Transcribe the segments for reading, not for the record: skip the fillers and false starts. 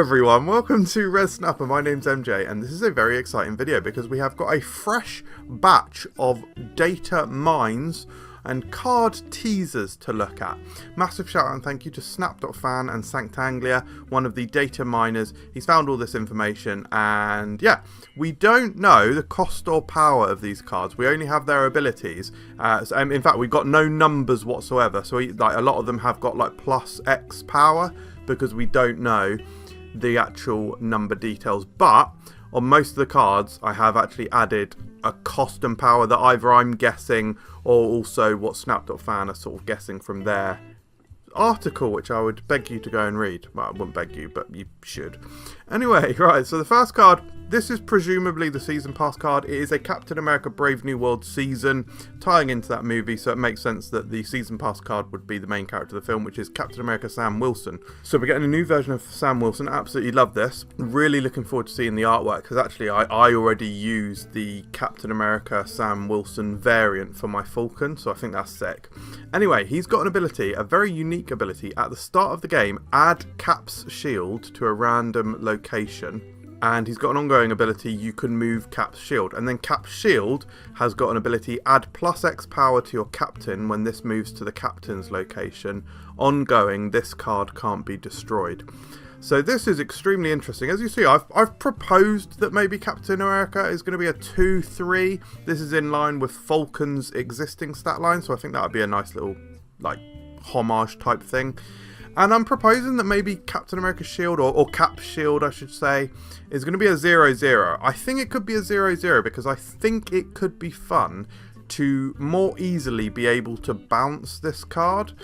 everyone, welcome to Red Snapper. My name's MJ and this is a very exciting video because we have got a fresh batch of data mines and card teasers to look at. Massive shout out and thank you to Snap.Fan and Sanctanglia, one of the data miners. He's found all this information and yeah, we don't know the cost or power of these cards. We only have their abilities. In fact, we've got no numbers whatsoever. So like a lot of them have got like plus X power because we don't know the actual number details. But on most of the cards, I have actually added a cost and power that either I'm guessing or also what Snap.Fan are sort of guessing from their article, which I would beg you to go and read. Well, I wouldn't beg you, but you should. Anyway, right, so the first card, this is presumably the Season Pass card. It is a Captain America Brave New World season, tying into that movie, so it makes sense that the Season Pass card would be the main character of the film, which is Captain America Sam Wilson. So we're getting a new version of Sam Wilson. Absolutely love this. Really looking forward to seeing the artwork, because actually I already used the Captain America Sam Wilson variant for my Falcon, so I think that's sick. Anyway, he's got an ability, a very unique ability. At the start of the game, add Cap's shield to a random location. And he's got an ongoing ability, you can move Cap's shield. And then Cap's shield has got an ability, add plus X power to your captain when this moves to the captain's location. Ongoing, this card can't be destroyed. So this is extremely interesting. As you see, I've proposed that maybe Captain America is going to be a 2-3. This is in line with Falcon's existing stat line, so I think that would be a nice little, like, homage type thing. And I'm proposing that maybe Captain America's shield, or Cap's shield I should say, is going to be a 0-0. I think it could be a 0-0 because I think it could be fun to more easily be able to bounce this card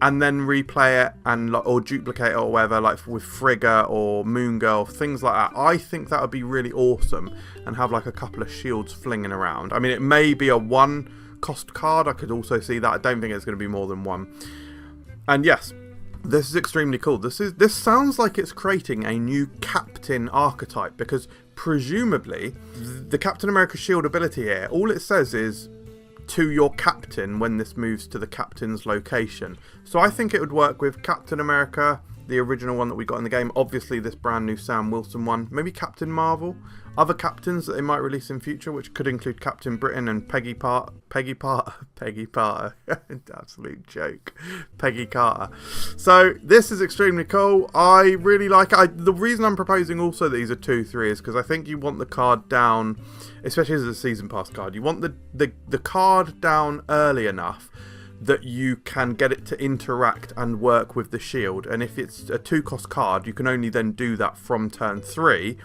and then replay it and or duplicate it or whatever, like with Frigga or Moon Girl, things like that. I think that would be really awesome and have like a couple of shields flinging around. I mean, it may be a 1 cost card. I could also see that. I don't think it's going to be more than 1. And yes, this is extremely cool. This sounds like it's creating a new captain archetype because presumably the Captain America shield ability here, all it says is to your captain when this moves to the captain's location. So I think it would work with Captain America, the original one that we got in the game, obviously this brand new Sam Wilson one, maybe Captain Marvel, other captains that they might release in future, which could include Captain Britain and Peggy Carter, absolute joke, Peggy Carter. So this is extremely cool. I really like it. The reason I'm proposing also that these are 2-3 is because I think you want the card down, especially as a season pass card, you want the card down early enough that you can get it to interact and work with the shield. And if it's a 2-cost card, you can only then do that from turn 3.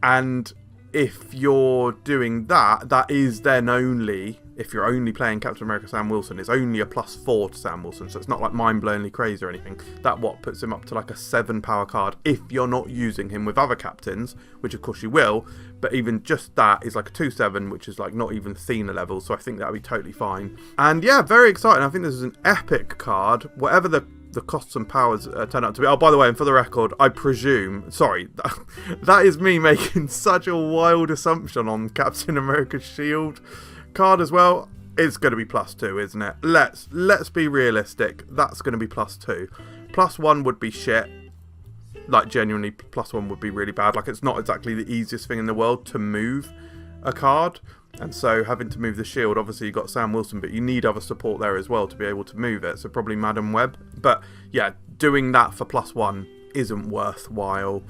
And if you're doing that, that is then only, if you're only playing Captain America Sam Wilson, it's only a +4 to Sam Wilson. So it's not like mind-blowingly crazy or anything. That puts him up to like a 7 power card if you're not using him with other captains, which of course you will. But even just that is like a 2-7, which is like not even Athena level. So I think that would be totally fine. And yeah, very exciting. I think this is an epic card. Whatever the costs and powers turn out to be. Oh, by the way, and for the record, I presume, sorry, that is me making such a wild assumption on Captain America's shield card as well. It's going to be +2, isn't it? Let's be realistic. That's going to be +2. +1 would be shit. Like, genuinely, +1 would be really bad. Like, it's not exactly the easiest thing in the world to move a card. And so having to move the shield, obviously you've got Sam Wilson, but you need other support there as well to be able to move it. So probably Madam Web. But yeah, doing that for +1 isn't worthwhile.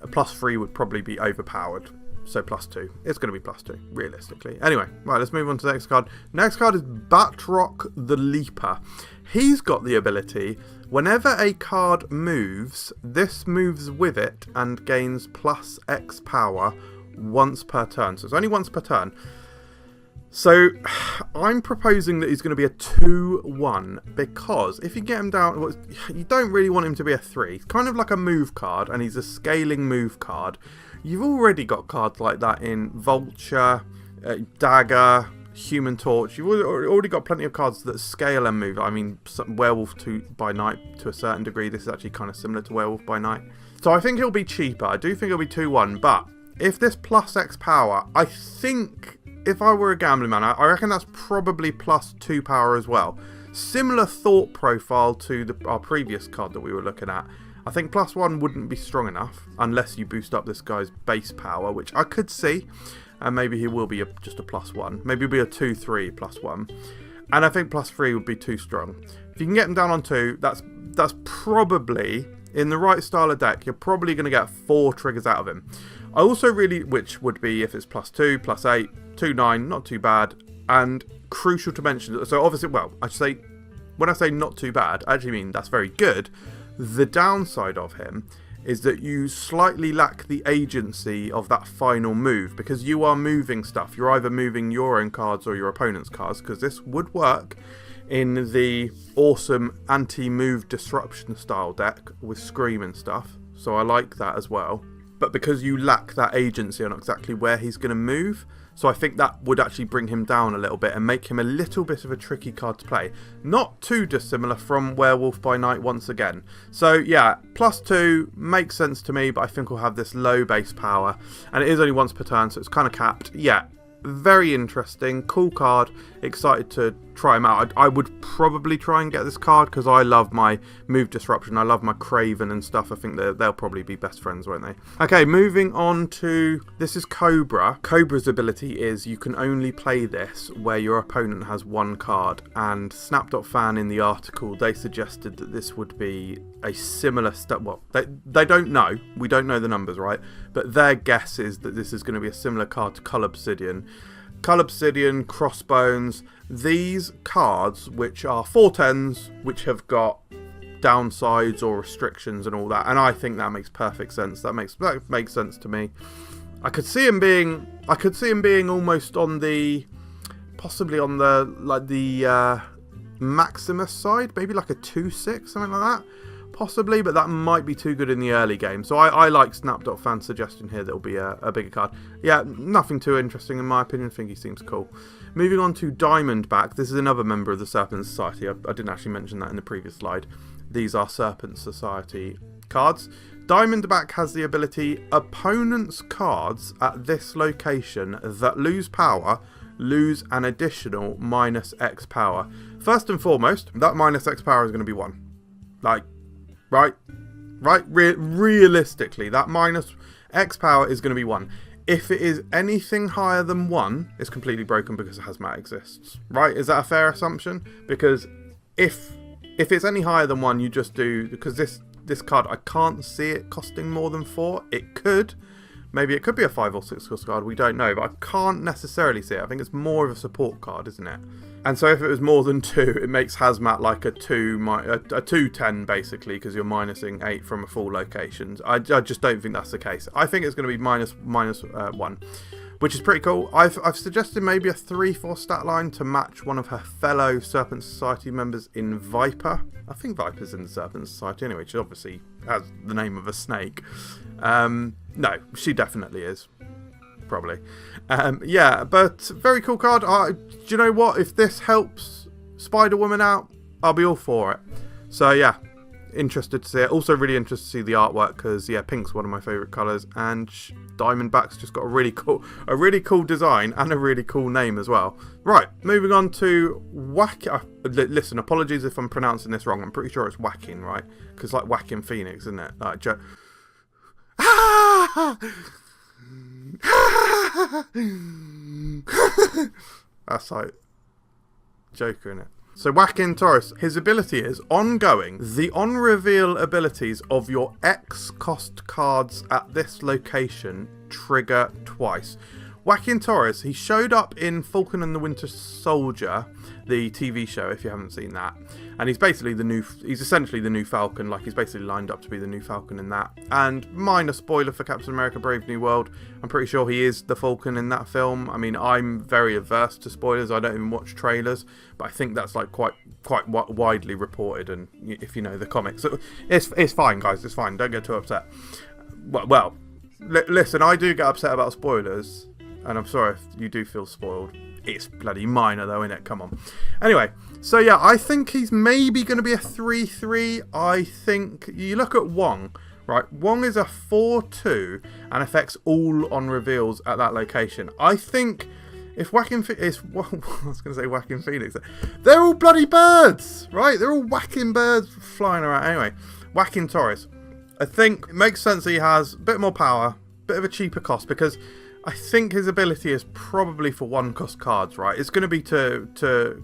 A +3 would probably be overpowered. So +2. It's going to be +2, realistically. Anyway, right, let's move on to the next card. Next card is Batroc The Leaper. He's got the ability, whenever a card moves, this moves with it and gains +X power once per turn. So it's only once per turn. So I'm proposing that he's going to be a 2-1 because if you get him down, well, you don't really want him to be a 3. He's kind of like a move card and he's a scaling move card. You've already got cards like that in Vulture, Dagger, Human Torch. You've already got plenty of cards that scale and move. I mean, Werewolf by Night to a certain degree. This is actually kind of similar to Werewolf by Night. So I think he'll be cheaper. I do think it'll be 2-1, but if this +X power, I think if I were a gambling man, I reckon that's probably +2 power as well. Similar thought profile to our previous card that we were looking at. I think +1 wouldn't be strong enough unless you boost up this guy's base power, which I could see. And maybe he will be just a +1. Maybe he'll be a 2-3 +1. And I think +3 would be too strong. If you can get him down on 2, that's probably, in the right style of deck, you're probably going to get 4 triggers out of him. I also really, which would be if it's +2, +8, 2-9, not too bad. And crucial to mention, so obviously, well, I should say, when I say not too bad, I actually mean that's very good. The downside of him is that you slightly lack the agency of that final move, because you are moving stuff. You're either moving your own cards or your opponent's cards, because this would work in the awesome anti-move disruption style deck with Scream and stuff. So I like that as well. But because you lack that agency on exactly where he's going to move, so I think that would actually bring him down a little bit and make him a little bit of a tricky card to play. Not too dissimilar from Werewolf by Night once again. So yeah, +2 makes sense to me, but I think we'll have this low base power. And it is only once per turn, so it's kind of capped. Yeah, very interesting, cool card, excited to try him out. I would probably try and get this card because I love my move disruption, I love my Craven and stuff. I think they'll probably be best friends, won't they? Okay, moving on to, this is Cobra. Cobra's ability is you can only play this where your opponent has 1 card, and Snap.Fan in the article, they suggested that this would be a similar stuff. Well, they don't know, we don't know the numbers, right? But their guess is that this is going to be a similar card to Cull Obsidian. Cull Obsidian, Crossbones, these cards which are 4/10s, which have got downsides or restrictions and all that, and I think that makes perfect sense. That makes sense to me. I could see him being almost on the, possibly on the, like the Maximus side, maybe like a 2/6, something like that. Possibly, but that might be too good in the early game. So I like Snap.Fan's suggestion here that will be a bigger card. Yeah, nothing too interesting in my opinion. I think he seems cool. Moving on to Diamondback. This is another member of the Serpent Society. I didn't actually mention that in the previous slide. These are Serpent Society cards. Diamondback has the ability, opponent's cards at this location that lose power lose an additional -X power. First and foremost, that -X power is going to be 1. Like, right? Realistically, that -X power is going to be 1. If it is anything higher than 1, it's completely broken because Hazmat exists. Right? Is that a fair assumption? Because if it's any higher than 1, you just do, because this card, I can't see it costing more than 4. It could. Maybe it could be a 5 or 6 cost card, we don't know, but I can't necessarily see it. I think it's more of a support card, isn't it? And so if it was more than 2, it makes Hazmat like a 2/10 basically, because you're minusing 8 from a full location. I just don't think that's the case. I think it's going to be -1, which is pretty cool. I've suggested maybe a 3/4 stat line to match one of her fellow Serpent Society members in Viper. I think Viper's in the Serpent Society anyway. She obviously has the name of a snake. No, she definitely is. Probably. Yeah, but very cool card. Do you know what? If this helps Spider-Woman out, I'll be all for it. So yeah, interested to see it. Also really interested to see the artwork because yeah, pink's one of my favourite colours, and Diamondback's just got a really cool design and a really cool name as well. Right, moving on to Joaquin. Listen, apologies if I'm pronouncing this wrong. I'm pretty sure it's Joaquin, right? Because like Joaquin Phoenix, isn't it? Like that's like Joker in it. So Joaquin Torres, his ability is ongoing. The on-reveal abilities of your X cost cards at this location trigger twice. Joaquin Torres, he showed up in Falcon and the Winter Soldier, the TV show, if you haven't seen that. And he's essentially the new Falcon, like he's basically lined up to be the new Falcon in that. And minor spoiler for Captain America Brave New World, I'm pretty sure he is the Falcon in that film. I mean, I'm very averse to spoilers, I don't even watch trailers, but I think that's like quite widely reported, and if you know the comics. So it's fine, guys, it's fine, don't get too upset. Well, listen, I do get upset about spoilers, and I'm sorry if you do feel spoiled. It's bloody minor though, innit? Come on. Anyway, so yeah, I think he's maybe going to be a 3/3. I think you look at Wong, right? Wong is a 4/2 and affects all on reveals at that location. I think if Joaquin is, I was going to say Joaquin Phoenix. They're all bloody birds, right? They're all whacking birds flying around. Anyway, Joaquin Torres. I think it makes sense that he has a bit more power, bit of a cheaper cost, because I think his ability is probably for 1-cost cards, right? It's going to be to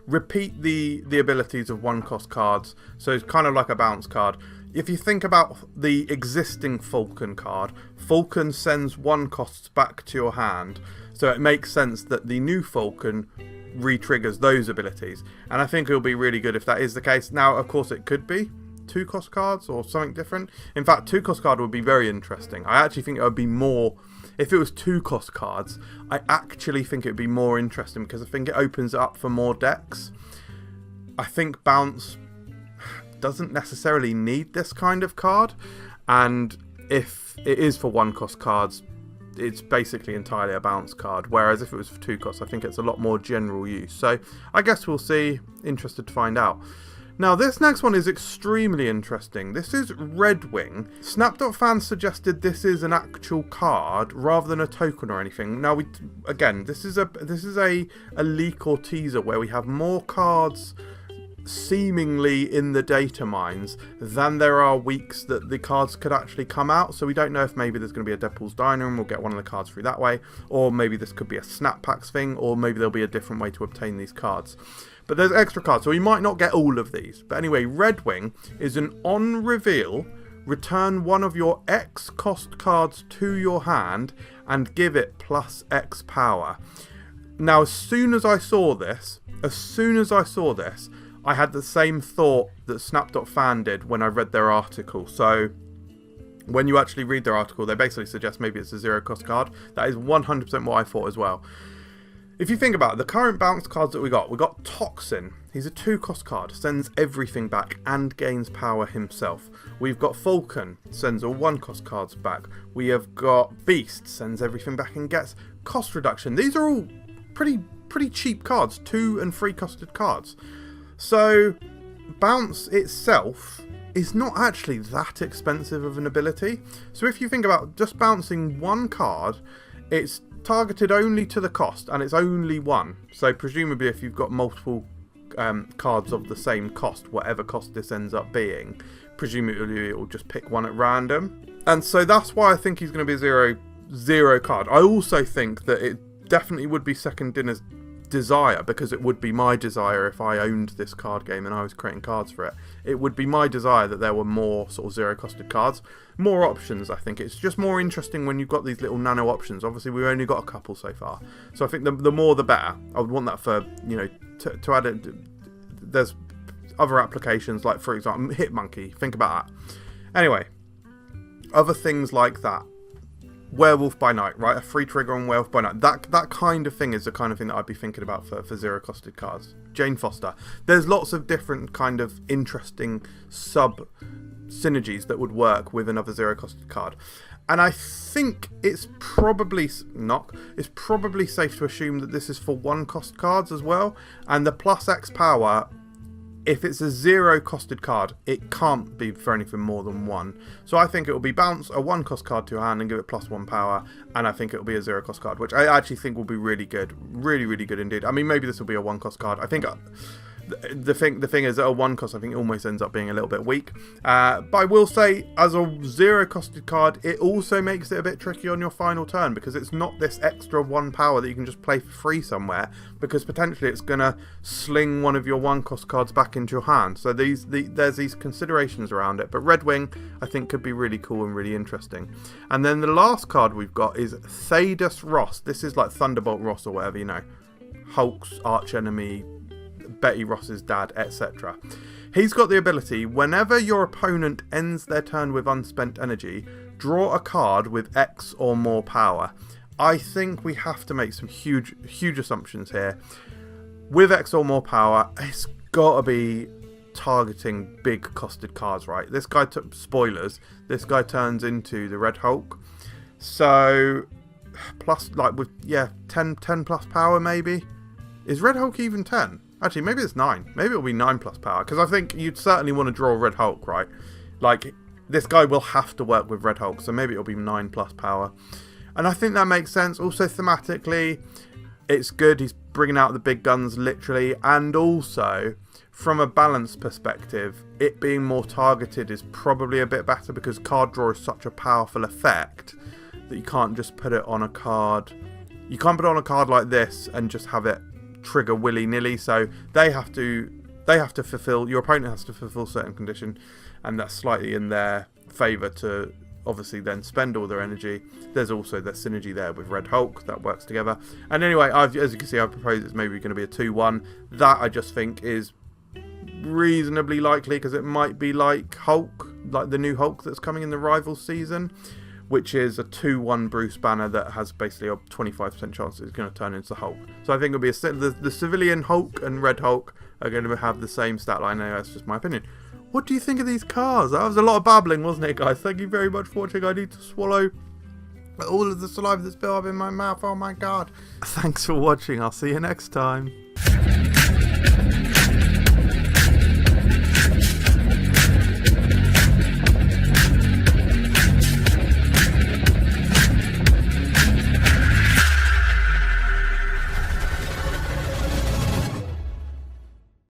repeat the abilities of 1-cost cards, so it's kind of like a bounce card. If you think about the existing Falcon card, Falcon sends 1 costs back to your hand, so it makes sense that the new Falcon re-triggers those abilities, and I think it'll be really good if that is the case. Now, of course, it could be 2-cost cards or something different. In fact, 2-cost card would be very interesting. I actually think it would be more, if it was 2-cost cards, I actually think it would be more interesting, because I think it opens it up for more decks. I think Bounce doesn't necessarily need this kind of card, and if it is for 1-cost cards, it's basically entirely a bounce card, whereas if it was for 2 costs, I think it's a lot more general use. So I guess we'll see. Interested to find out. Now, this next one is extremely interesting. This is Redwing. Snap.Fan suggested this is an actual card rather than a token or anything. Now, this is a leak or teaser where we have more cards seemingly in the data mines than there are weeks that the cards could actually come out. So we don't know if maybe there's going to be a Deadpool's Diner and we'll get one of the cards through that way, or maybe this could be a Snap Packs thing, or maybe there'll be a different way to obtain these cards. But there's extra cards, so we might not get all of these. But anyway, Redwing is an on reveal, return one of your X cost cards to your hand and give it plus X power. Now, as soon as I saw this, I had the same thought that Snap.Fan did when I read their article. So when you actually read their article, they basically suggest maybe it's a 0-cost card. That is 100% what I thought as well. If you think about it, the current bounce cards that we got Toxin. He's a 2-cost card, sends everything back and gains power himself. We've got Falcon, sends all 1-cost cards back. We have got Beast, sends everything back and gets cost reduction. These are all pretty cheap cards, 2 and 3-costed cards. So bounce itself is not actually that expensive of an ability. So if you think about just bouncing 1 card, it's targeted only to the cost, and it's only 1. So presumably if you've got multiple cards of the same cost, whatever cost this ends up being, presumably it will just pick one at random. And so that's why I think he's going to be a 0 card. I also think that it definitely would be second dinner's desire, because it would be my desire if I owned this card game and I was creating cards for it. It would be my desire that there were more sort of 0-costed cards, more options. I think it's just more interesting when you've got these little nano options. Obviously, we've only got a couple so far, so I think the more the better. I would want that for, you know, to add it. There's other applications, like for example Hitmonkey. Think about that. Anyway, other things like that. Werewolf by Night, right? A free trigger on Werewolf by Night. That kind of thing is the kind of thing that I'd be thinking about for 0-costed cards. Jane Foster. There's lots of different kind of interesting sub synergies that would work with another 0-costed card. And I think it's probably safe to assume that this is for 1-cost cards as well. And the plus X power, if it's a 0-costed card, it can't be for anything more than 1. So I think it will be bounce a 1-cost card to your hand and give it plus 1 power, and I think it will be a 0-cost card, which I actually think will be really good. Really, really good indeed. I mean, maybe this will be a 1-cost card. I think the thing is that a 1-cost, I think, it almost ends up being a little bit weak. But I will say, as a 0-costed card, it also makes it a bit tricky on your final turn, because it's not this extra 1 power that you can just play for free somewhere, because potentially it's going to sling one of your 1-cost cards back into your hand. So there's these considerations around it. But Redwing, I think, could be really cool and really interesting. And then the last card we've got is Thaeddus Ross. This is like Thunderbolt Ross or whatever, you know, Hulk's archenemy, Betty Ross's dad, etc. He's got the ability, whenever your opponent ends their turn with unspent energy, draw a card with X or more power. I think we have to make some huge assumptions here. With X or more power, it's got to be targeting big costed cards, right? This guy spoilers, this guy turns into the Red Hulk. So plus, like, with 10 plus power maybe. Is Red Hulk even 10? Actually, maybe it's 9. Maybe it'll be 9 plus power, because I think you'd certainly want to draw Red Hulk, right? Like, this guy will have to work with Red Hulk, so maybe it'll be 9 plus power. And I think that makes sense. Also, thematically, it's good. He's bringing out the big guns, literally. And also, from a balance perspective, it being more targeted is probably a bit better, because card draw is such a powerful effect that you can't just put it on a card. You can't put it on a card like this and just have it trigger willy-nilly. So they have to fulfill, your opponent has to fulfill certain condition, and that's slightly in their favour to obviously then spend all their energy. There's also the synergy there with Red Hulk that works together. And anyway, as you can see, I've proposed it's maybe going to be a 2-1. That I just think is reasonably likely, because it might be like Hulk, like the new Hulk that's coming in the rival season, which is a 2-1 Bruce Banner that has basically a 25% chance it's going to turn into Hulk. So I think it'll be the civilian Hulk and Red Hulk are going to have the same stat line. Anyway, that's just my opinion. What do you think of these cars? That was a lot of babbling, wasn't it, guys? Thank you very much for watching. I need to swallow all of the saliva that's built up in my mouth. Oh my god. Thanks for watching. I'll see you next time.